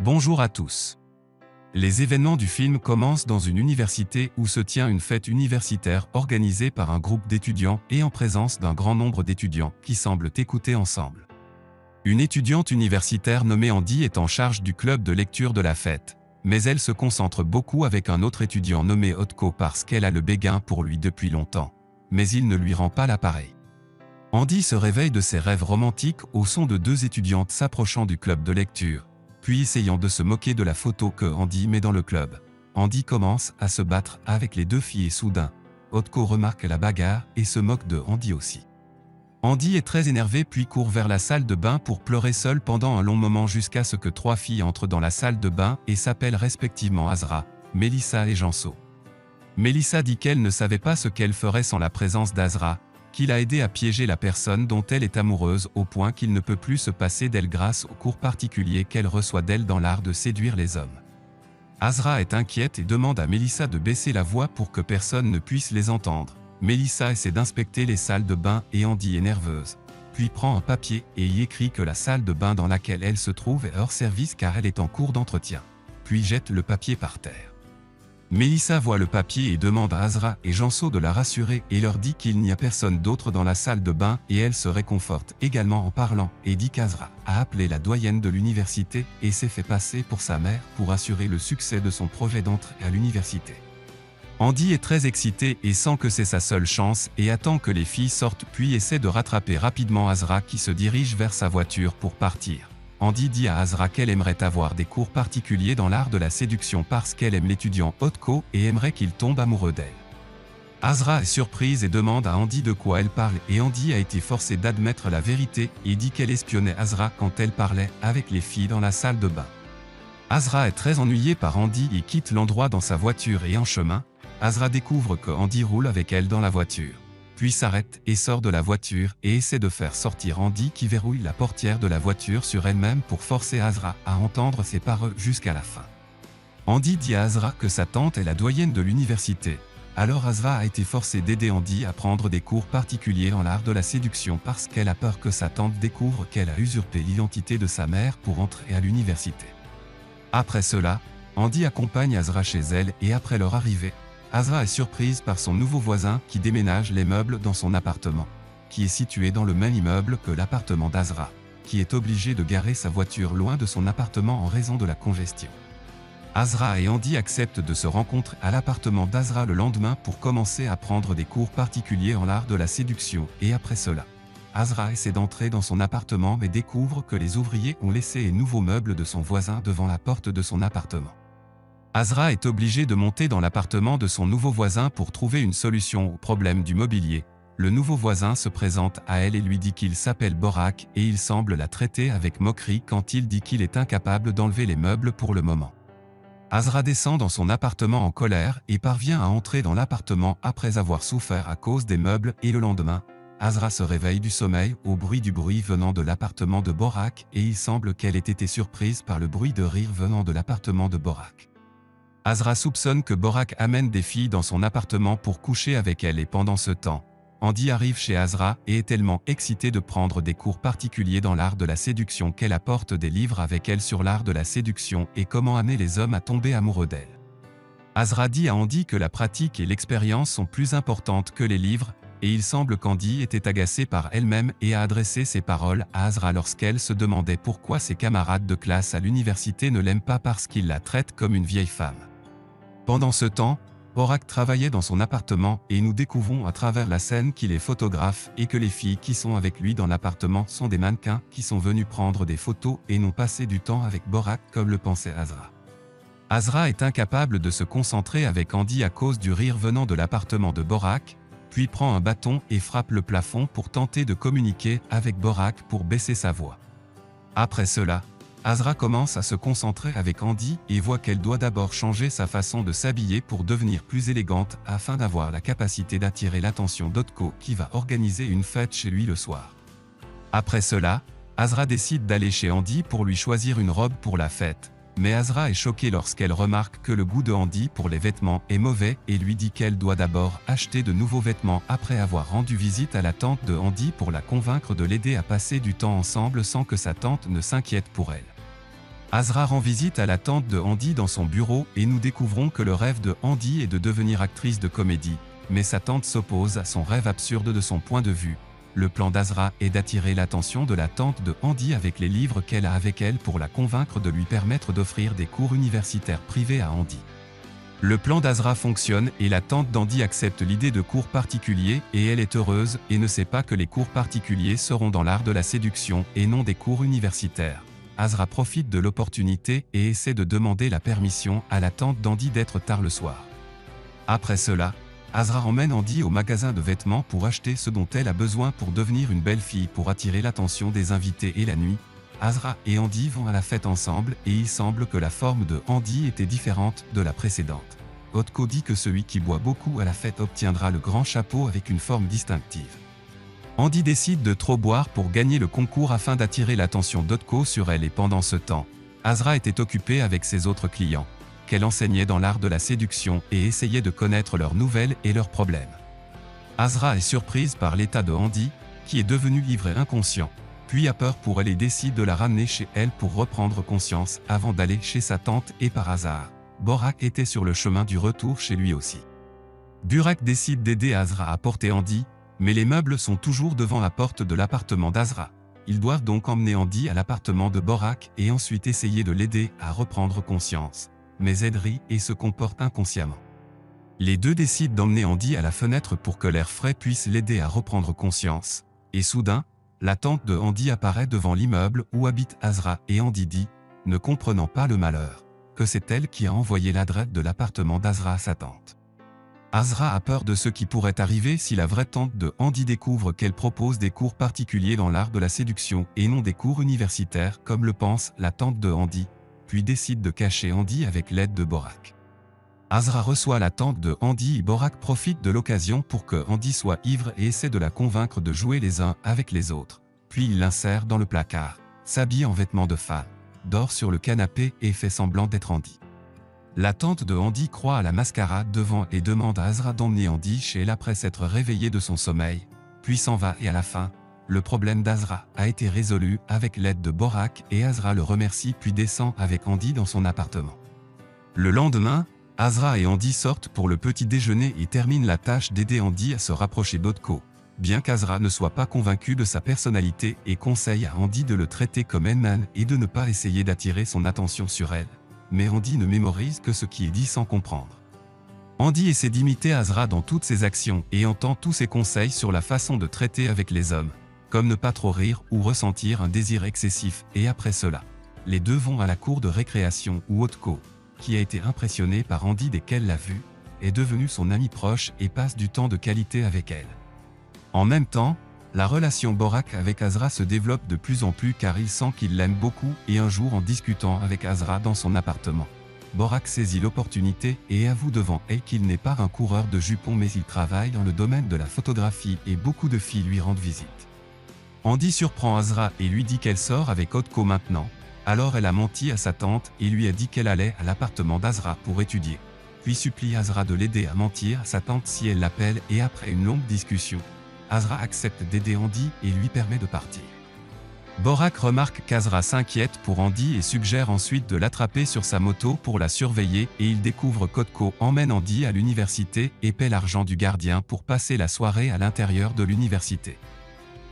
Bonjour à tous. Les événements du film commencent dans une université où se tient une fête universitaire organisée par un groupe d'étudiants et en présence d'un grand nombre d'étudiants qui semblent écouter ensemble. Une étudiante universitaire nommée Andy est en charge du club de lecture de la fête, mais elle se concentre beaucoup avec un autre étudiant nommé Otko parce qu'elle a le béguin pour lui depuis longtemps, mais il ne lui rend pas l'appareil. Andy se réveille de ses rêves romantiques au son de deux étudiantes s'approchant du club de lecture, puis essayant de se moquer de la photo que Andy met dans le club. Andy commence à se battre avec les deux filles et soudain, Otko remarque la bagarre et se moque de Andy aussi. Andy est très énervé puis court vers la salle de bain pour pleurer seul pendant un long moment jusqu'à ce que trois filles entrent dans la salle de bain et s'appellent respectivement Azra, Melissa et Janso. Melissa dit qu'elle ne savait pas ce qu'elle ferait sans la présence d'Azra, qu'il a aidé à piéger la personne dont elle est amoureuse au point qu'il ne peut plus se passer d'elle grâce aux cours particuliers qu'elle reçoit d'elle dans l'art de séduire les hommes. Azra est inquiète et demande à Melissa de baisser la voix pour que personne ne puisse les entendre. Melissa essaie d'inspecter les salles de bain et Andy est nerveuse, puis prend un papier et y écrit que la salle de bain dans laquelle elle se trouve est hors service car elle est en cours d'entretien, puis jette le papier par terre. Melissa voit le papier et demande à Azra et Janso de la rassurer et leur dit qu'il n'y a personne d'autre dans la salle de bain et elle se réconforte également en parlant et dit qu'Azra a appelé la doyenne de l'université et s'est fait passer pour sa mère pour assurer le succès de son projet d'entrée à l'université. Andy est très excité et sent que c'est sa seule chance et attend que les filles sortent puis essaie de rattraper rapidement Azra qui se dirige vers sa voiture pour partir. Andy dit à Azra qu'elle aimerait avoir des cours particuliers dans l'art de la séduction parce qu'elle aime l'étudiant Otko et aimerait qu'il tombe amoureux d'elle. Azra est surprise et demande à Andy de quoi elle parle et Andy a été forcé d'admettre la vérité et dit qu'elle espionnait Azra quand elle parlait avec les filles dans la salle de bain. Azra est très ennuyée par Andy et quitte l'endroit dans sa voiture et en chemin, Azra découvre que Andy roule avec elle dans la voiture, puis s'arrête et sort de la voiture et essaie de faire sortir Andy qui verrouille la portière de la voiture sur elle-même pour forcer Azra à entendre ses paroles jusqu'à la fin. Andy dit à Azra que sa tante est la doyenne de l'université, alors Azra a été forcée d'aider Andy à prendre des cours particuliers en l'art de la séduction parce qu'elle a peur que sa tante découvre qu'elle a usurpé l'identité de sa mère pour entrer à l'université. Après cela, Andy accompagne Azra chez elle et après leur arrivée, Azra est surprise par son nouveau voisin qui déménage les meubles dans son appartement, qui est situé dans le même immeuble que l'appartement d'Azra, qui est obligé de garer sa voiture loin de son appartement en raison de la congestion. Azra et Andy acceptent de se rencontrer à l'appartement d'Azra le lendemain pour commencer à prendre des cours particuliers en l'art de la séduction et après cela, Azra essaie d'entrer dans son appartement mais découvre que les ouvriers ont laissé les nouveaux meubles de son voisin devant la porte de son appartement. Azra est obligé de monter dans l'appartement de son nouveau voisin pour trouver une solution au problème du mobilier. Le nouveau voisin se présente à elle et lui dit qu'il s'appelle Borak et il semble la traiter avec moquerie quand il dit qu'il est incapable d'enlever les meubles pour le moment. Azra descend dans son appartement en colère et parvient à entrer dans l'appartement après avoir souffert à cause des meubles et le lendemain, Azra se réveille du sommeil au bruit du bruit venant de l'appartement de Borak et il semble qu'elle ait été surprise par le bruit de rire venant de l'appartement de Borak. Azra soupçonne que Borak amène des filles dans son appartement pour coucher avec elle et pendant ce temps, Andy arrive chez Azra et est tellement excitée de prendre des cours particuliers dans l'art de la séduction qu'elle apporte des livres avec elle sur l'art de la séduction et comment amener les hommes à tomber amoureux d'elle. Azra dit à Andy que la pratique et l'expérience sont plus importantes que les livres, et il semble qu'Andy était agacée par elle-même et a adressé ses paroles à Azra lorsqu'elle se demandait pourquoi ses camarades de classe à l'université ne l'aiment pas parce qu'il la traite comme une vieille femme. Pendant ce temps, Borak travaillait dans son appartement et nous découvrons à travers la scène qu'il est photographe et que les filles qui sont avec lui dans l'appartement sont des mannequins qui sont venus prendre des photos et n'ont passé du temps avec Borak comme le pensait Azra. Azra est incapable de se concentrer avec Andy à cause du rire venant de l'appartement de Borak, puis prend un bâton et frappe le plafond pour tenter de communiquer avec Borak pour baisser sa voix. Après cela, Azra commence à se concentrer avec Andy et voit qu'elle doit d'abord changer sa façon de s'habiller pour devenir plus élégante afin d'avoir la capacité d'attirer l'attention d'Otko qui va organiser une fête chez lui le soir. Après cela, Azra décide d'aller chez Andy pour lui choisir une robe pour la fête, mais Azra est choquée lorsqu'elle remarque que le goût de Andy pour les vêtements est mauvais et lui dit qu'elle doit d'abord acheter de nouveaux vêtements après avoir rendu visite à la tante de Andy pour la convaincre de l'aider à passer du temps ensemble sans que sa tante ne s'inquiète pour elle. Azra rend visite à la tante de Andy dans son bureau et nous découvrons que le rêve de Andy est de devenir actrice de comédie, mais sa tante s'oppose à son rêve absurde de son point de vue. Le plan d'Azra est d'attirer l'attention de la tante de Andy avec les livres qu'elle a avec elle pour la convaincre de lui permettre d'offrir des cours universitaires privés à Andy. Le plan d'Azra fonctionne et la tante d'Andy accepte l'idée de cours particuliers et elle est heureuse et ne sait pas que les cours particuliers seront dans l'art de la séduction et non des cours universitaires. Azra profite de l'opportunité et essaie de demander la permission à la tante d'Andy d'être tard le soir. Après cela, Azra emmène Andy au magasin de vêtements pour acheter ce dont elle a besoin pour devenir une belle fille pour attirer l'attention des invités et la nuit. Azra et Andy vont à la fête ensemble et il semble que la forme de Andy était différente de la précédente. Otko dit que celui qui boit beaucoup à la fête obtiendra le grand chapeau avec une forme distinctive. Andy décide de trop boire pour gagner le concours afin d'attirer l'attention d'Otko sur elle et pendant ce temps, Azra était occupée avec ses autres clients, qu'elle enseignait dans l'art de la séduction et essayait de connaître leurs nouvelles et leurs problèmes. Azra est surprise par l'état de Andy, qui est devenu livré inconscient, puis a peur pour elle et décide de la ramener chez elle pour reprendre conscience avant d'aller chez sa tante et par hasard, Borak était sur le chemin du retour chez lui aussi. Burak décide d'aider Azra à porter Andy, mais les meubles sont toujours devant la porte de l'appartement d'Azra. Ils doivent donc emmener Andy à l'appartement de Borak et ensuite essayer de l'aider à reprendre conscience. Mais Ed rit et se comporte inconsciemment. Les deux décident d'emmener Andy à la fenêtre pour que l'air frais puisse l'aider à reprendre conscience. Et soudain, la tante de Andy apparaît devant l'immeuble où habite Azra et Andy dit, ne comprenant pas le malheur, que c'est elle qui a envoyé l'adresse de l'appartement d'Azra à sa tante. Azra a peur de ce qui pourrait arriver si la vraie tante de Andy découvre qu'elle propose des cours particuliers dans l'art de la séduction et non des cours universitaires comme le pense la tante de Andy, puis décide de cacher Andy avec l'aide de Borak. Azra reçoit la tante de Andy et Borak profite de l'occasion pour que Andy soit ivre et essaie de la convaincre de jouer les uns avec les autres. Puis il l'insère dans le placard, s'habille en vêtements de femme, dort sur le canapé et fait semblant d'être Andy. La tante de Andy croit à la mascarade devant et demande à Azra d'emmener Andy chez elle après s'être réveillé de son sommeil, puis s'en va et à la fin, le problème d'Azra a été résolu avec l'aide de Borak et Azra le remercie puis descend avec Andy dans son appartement. Le lendemain, Azra et Andy sortent pour le petit déjeuner et terminent la tâche d'aider Andy à se rapprocher d'Otko, bien qu'Azra ne soit pas convaincu de sa personnalité et conseille à Andy de le traiter comme Edman et de ne pas essayer d'attirer son attention sur elle. Mais Andy ne mémorise que ce qui est dit sans comprendre. Andy essaie d'imiter Azra dans toutes ses actions et entend tous ses conseils sur la façon de traiter avec les hommes, comme ne pas trop rire ou ressentir un désir excessif et après cela, les deux vont à la cour de récréation où Otko, qui a été impressionné par Andy dès qu'elle l'a vu, est devenu son ami proche et passe du temps de qualité avec elle. En même temps, la relation Borak avec Azra se développe de plus en plus car il sent qu'il l'aime beaucoup et un jour en discutant avec Azra dans son appartement, Borak saisit l'opportunité et avoue devant elle qu'il n'est pas un coureur de jupons mais il travaille dans le domaine de la photographie et beaucoup de filles lui rendent visite. Andy surprend Azra et lui dit qu'elle sort avec Otko maintenant, alors elle a menti à sa tante et lui a dit qu'elle allait à l'appartement d'Azra pour étudier, puis supplie Azra de l'aider à mentir à sa tante si elle l'appelle et après une longue discussion, Azra accepte d'aider Andy et lui permet de partir. Borak remarque qu'Azra s'inquiète pour Andy et suggère ensuite de l'attraper sur sa moto pour la surveiller et il découvre qu'Otko emmène Andy à l'université et paie l'argent du gardien pour passer la soirée à l'intérieur de l'université.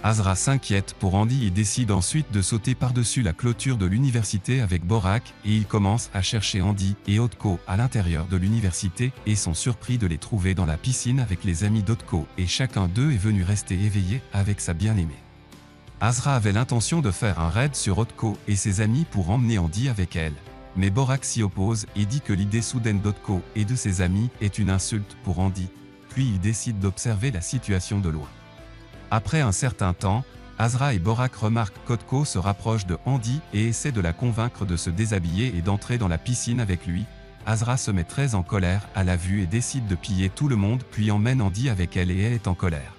Azra s'inquiète pour Andy et décide ensuite de sauter par-dessus la clôture de l'université avec Borak et il commence à chercher Andy et Otko à l'intérieur de l'université et sont surpris de les trouver dans la piscine avec les amis d'Otko et chacun d'eux est venu rester éveillé avec sa bien-aimée. Azra avait l'intention de faire un raid sur Otko et ses amis pour emmener Andy avec elle, mais Borak s'y oppose et dit que l'idée soudaine d'Otko et de ses amis est une insulte pour Andy, puis il décide d'observer la situation de loin. Après un certain temps, Azra et Borak remarquent qu'Otko se rapproche de Andy et essaie de la convaincre de se déshabiller et d'entrer dans la piscine avec lui. Azra se met très en colère à la vue et décide de piller tout le monde puis emmène Andy avec elle et elle est en colère.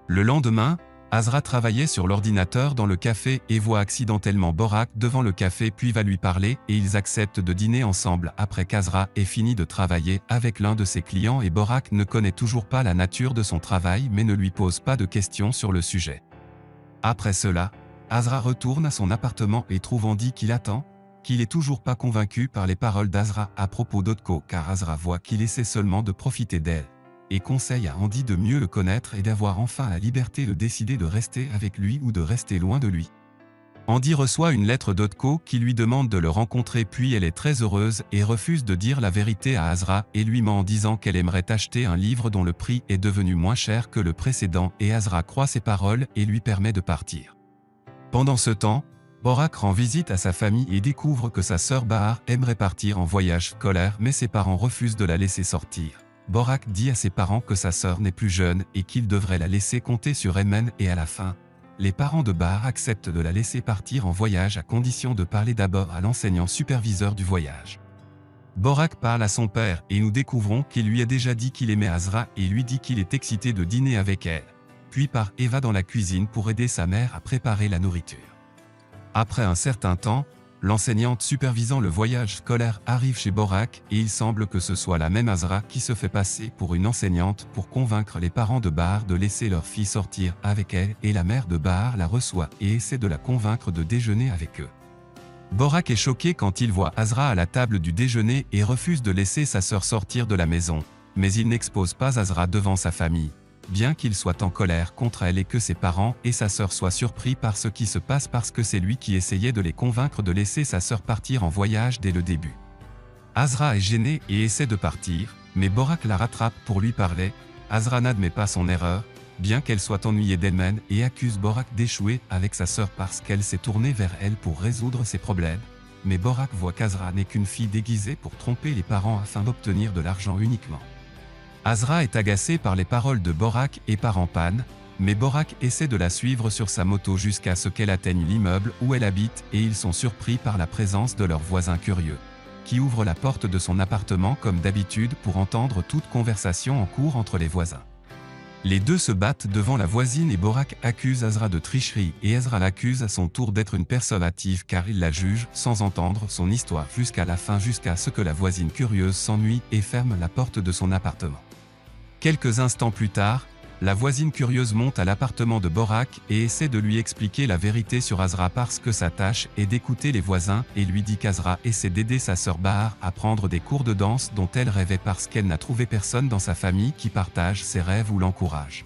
Le lendemain, Azra travaillait sur l'ordinateur dans le café et voit accidentellement Borak devant le café puis va lui parler et ils acceptent de dîner ensemble après qu'Azra ait fini de travailler avec l'un de ses clients et Borak ne connaît toujours pas la nature de son travail mais ne lui pose pas de questions sur le sujet. Après cela, Azra retourne à son appartement et trouve Andy qui l'attend, qu'il est toujours pas convaincu par les paroles d'Azra à propos d'Otko, car Azra voit qu'il essaie seulement de profiter d'elle, et conseille à Andy de mieux le connaître et d'avoir enfin la liberté de décider de rester avec lui ou de rester loin de lui. Andy reçoit une lettre d'Otko qui lui demande de le rencontrer, puis elle est très heureuse et refuse de dire la vérité à Azra et lui ment en disant qu'elle aimerait acheter un livre dont le prix est devenu moins cher que le précédent, et Azra croit ses paroles et lui permet de partir. Pendant ce temps, Borak rend visite à sa famille et découvre que sa sœur Bahar aimerait partir en voyage scolaire, mais ses parents refusent de la laisser sortir. Borak dit à ses parents que sa sœur n'est plus jeune et qu'il devrait la laisser compter sur Emen, et à la fin, les parents de Bahar acceptent de la laisser partir en voyage à condition de parler d'abord à l'enseignant superviseur du voyage. Borak parle à son père et nous découvrons qu'il lui a déjà dit qu'il aimait Azra et lui dit qu'il est excité de dîner avec elle. Puis part et va dans la cuisine pour aider sa mère à préparer la nourriture. Après un certain temps, l'enseignante supervisant le voyage scolaire arrive chez Borak et il semble que ce soit la même Azra qui se fait passer pour une enseignante pour convaincre les parents de Bahar de laisser leur fille sortir avec elle, et la mère de Bahar la reçoit et essaie de la convaincre de déjeuner avec eux. Borak est choqué quand il voit Azra à la table du déjeuner et refuse de laisser sa sœur sortir de la maison, mais il n'expose pas Azra devant sa famille, bien qu'il soit en colère contre elle et que ses parents et sa sœur soient surpris par ce qui se passe parce que c'est lui qui essayait de les convaincre de laisser sa sœur partir en voyage dès le début. Azra est gêné et essaie de partir, mais Borak la rattrape pour lui parler. Azra n'admet pas son erreur, bien qu'elle soit ennuyée d'elle-même, et accuse Borak d'échouer avec sa sœur parce qu'elle s'est tournée vers elle pour résoudre ses problèmes. Mais Borak voit qu'Azra n'est qu'une fille déguisée pour tromper les parents afin d'obtenir de l'argent uniquement. Azra est agacé par les paroles de Borak et part en panne, mais Borak essaie de la suivre sur sa moto jusqu'à ce qu'elle atteigne l'immeuble où elle habite, et ils sont surpris par la présence de leur voisin curieux, qui ouvre la porte de son appartement comme d'habitude pour entendre toute conversation en cours entre les voisins. Les deux se battent devant la voisine et Borak accuse Azra de tricherie et Azra l'accuse à son tour d'être une personne hâtive car il la juge sans entendre son histoire jusqu'à la fin, jusqu'à ce que la voisine curieuse s'ennuie et ferme la porte de son appartement. Quelques instants plus tard, la voisine curieuse monte à l'appartement de Borak et essaie de lui expliquer la vérité sur Azra parce que sa tâche est d'écouter les voisins, et lui dit qu'Azra essaie d'aider sa sœur Bahar à prendre des cours de danse dont elle rêvait parce qu'elle n'a trouvé personne dans sa famille qui partage ses rêves ou l'encourage.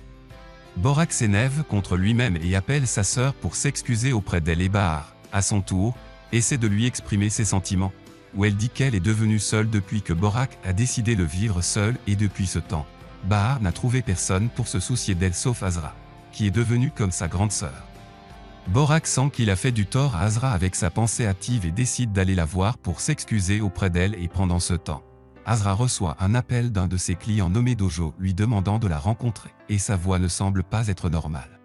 Borak s'énerve contre lui-même et appelle sa sœur pour s'excuser auprès d'elle, et Bahar, à son tour, essaie de lui exprimer ses sentiments, où elle dit qu'elle est devenue seule depuis que Borak a décidé de vivre seule, et depuis ce temps, Bahar n'a trouvé personne pour se soucier d'elle sauf Azra, qui est devenue comme sa grande sœur. Borak sent qu'il a fait du tort à Azra avec sa pensée hâtive et décide d'aller la voir pour s'excuser auprès d'elle, et pendant ce temps, Azra reçoit un appel d'un de ses clients nommé Dojo lui demandant de la rencontrer, et sa voix ne semble pas être normale.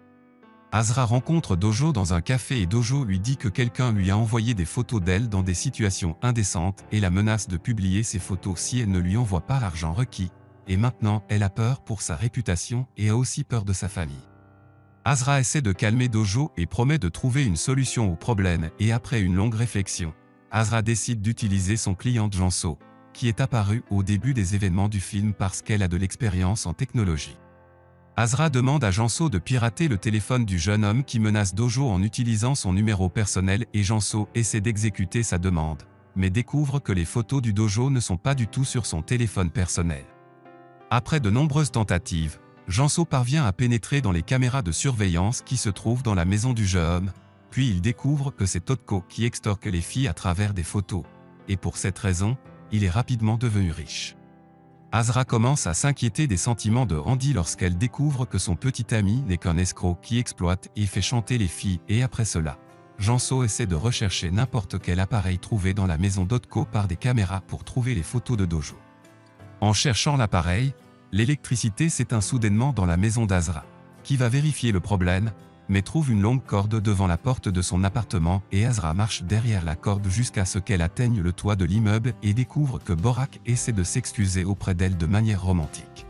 Azra rencontre Dojo dans un café et Dojo lui dit que quelqu'un lui a envoyé des photos d'elle dans des situations indécentes et la menace de publier ces photos si elle ne lui envoie pas l'argent requis. Et maintenant, elle a peur pour sa réputation et a aussi peur de sa famille. Azra essaie de calmer Dojo et promet de trouver une solution au problème, et après une longue réflexion, Azra décide d'utiliser son cliente Janso, qui est apparue au début des événements du film parce qu'elle a de l'expérience en technologie. Azra demande à Janso de pirater le téléphone du jeune homme qui menace Dojo en utilisant son numéro personnel, et Janso essaie d'exécuter sa demande, mais découvre que les photos du Dojo ne sont pas du tout sur son téléphone personnel. Après de nombreuses tentatives, Janso parvient à pénétrer dans les caméras de surveillance qui se trouvent dans la maison du jeune homme, puis il découvre que c'est Otko qui extorque les filles à travers des photos, et pour cette raison, il est rapidement devenu riche. Azra commence à s'inquiéter des sentiments de Andy lorsqu'elle découvre que son petit ami n'est qu'un escroc qui exploite et fait chanter les filles, et après cela, Janso essaie de rechercher n'importe quel appareil trouvé dans la maison d'Otko par des caméras pour trouver les photos de Dojo. En cherchant l'appareil, l'électricité s'éteint soudainement dans la maison d'Azra, qui va vérifier le problème, mais trouve une longue corde devant la porte de son appartement, et Azra marche derrière la corde jusqu'à ce qu'elle atteigne le toit de l'immeuble et découvre que Borak essaie de s'excuser auprès d'elle de manière romantique.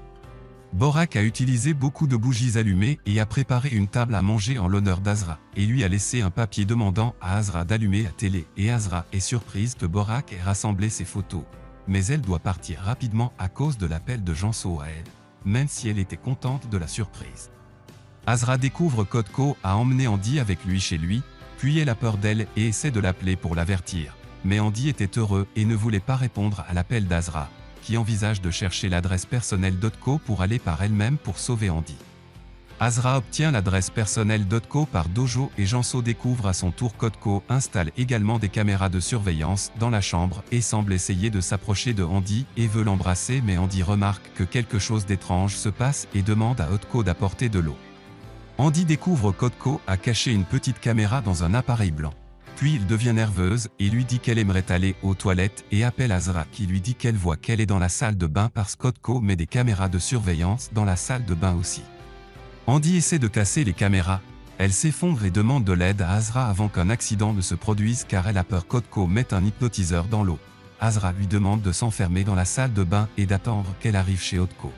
Borak a utilisé beaucoup de bougies allumées et a préparé une table à manger en l'honneur d'Azra, et lui a laissé un papier demandant à Azra d'allumer la télé, et Azra est surprise que Borak ait rassemblé ses photos. Mais elle doit partir rapidement à cause de l'appel de Janso à elle, même si elle était contente de la surprise. Azra découvre qu'Otko a emmené Andy avec lui chez lui, puis elle a peur d'elle et essaie de l'appeler pour l'avertir, Mais Andy était heureux et ne voulait pas répondre à l'appel d'Azra, qui envisage de chercher l'adresse personnelle d'Otko pour aller par elle-même pour sauver Andy. Azra obtient l'adresse personnelle d'Otko par Dojo et Janso découvre à son tour qu'Otko installe également des caméras de surveillance dans la chambre et semble essayer de s'approcher de Andy et veut l'embrasser, mais Andy remarque que quelque chose d'étrange se passe et demande à Otko d'apporter de l'eau. Andy découvre qu'Otko a caché une petite caméra dans un appareil blanc. Puis il devient nerveuse et lui dit qu'elle aimerait aller aux toilettes et appelle Azra qui lui dit qu'elle voit qu'elle est dans la salle de bain parce qu'Otko met des caméras de surveillance dans la salle de bain aussi. Andy essaie de casser les caméras, elle s'effondre et demande de l'aide à Azra avant qu'un accident ne se produise car elle a peur qu'Otko mette un hypnotiseur dans l'eau. Azra lui demande de s'enfermer dans la salle de bain et d'attendre qu'elle arrive chez Otko.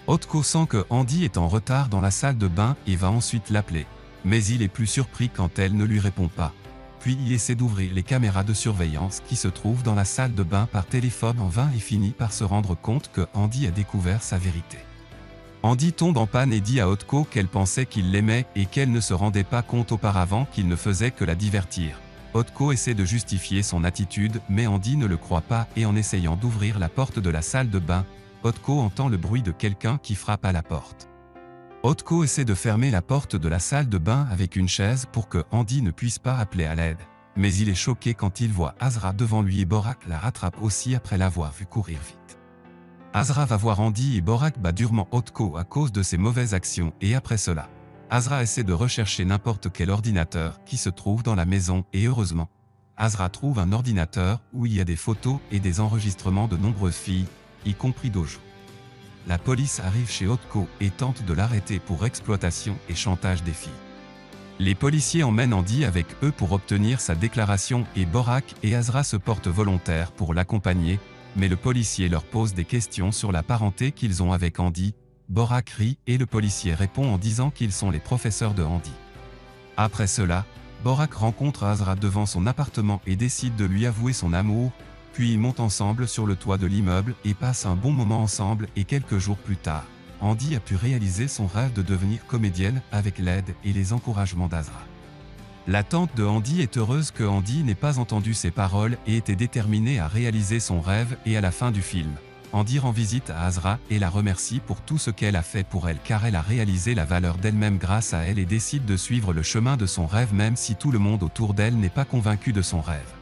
Otko sent que Andy est en retard dans la salle de bain et va ensuite l'appeler, mais il est plus surpris quand elle ne lui répond pas. Puis il essaie d'ouvrir les caméras de surveillance qui se trouvent dans la salle de bain par téléphone en vain et finit par se rendre compte que Andy a découvert sa vérité. Andy tombe en panne et dit à Otko qu'elle pensait qu'il l'aimait et qu'elle ne se rendait pas compte auparavant qu'il ne faisait que la divertir. Otko essaie de justifier son attitude mais Andy ne le croit pas et en essayant d'ouvrir la porte de la salle de bain, Otko entend le bruit de quelqu'un qui frappe à la porte. Otko essaie de fermer la porte de la salle de bain avec une chaise pour que Andy ne puisse pas appeler à l'aide, mais il est choqué quand il voit Azra devant lui et Borak la rattrape aussi après l'avoir vu courir vite. Azra va voir Andy et Borak bat durement Otko à cause de ses mauvaises actions et après cela, Azra essaie de rechercher n'importe quel ordinateur qui se trouve dans la maison et heureusement, Azra trouve un ordinateur où il y a des photos et des enregistrements de nombreuses filles, y compris Dojo. La police arrive chez Otko et tente de l'arrêter pour exploitation et chantage des filles. Les policiers emmènent Andy avec eux pour obtenir sa déclaration et Borak et Azra se portent volontaires pour l'accompagner, mais le policier leur pose des questions sur la parenté qu'ils ont avec Andy. Borak rit et le policier répond en disant qu'ils sont les professeurs de Andy. Après cela, Borak rencontre Azra devant son appartement et décide de lui avouer son amour, puis ils montent ensemble sur le toit de l'immeuble et passent un bon moment ensemble et quelques jours plus tard, Andy a pu réaliser son rêve de devenir comédienne avec l'aide et les encouragements d'Azra. La tante de Andy est heureuse que Andy n'ait pas entendu ses paroles et était déterminée à réaliser son rêve et à la fin du film, Andy rend visite à Azra et la remercie pour tout ce qu'elle a fait pour elle car elle a réalisé la valeur d'elle-même grâce à elle et décide de suivre le chemin de son rêve même si tout le monde autour d'elle n'est pas convaincu de son rêve.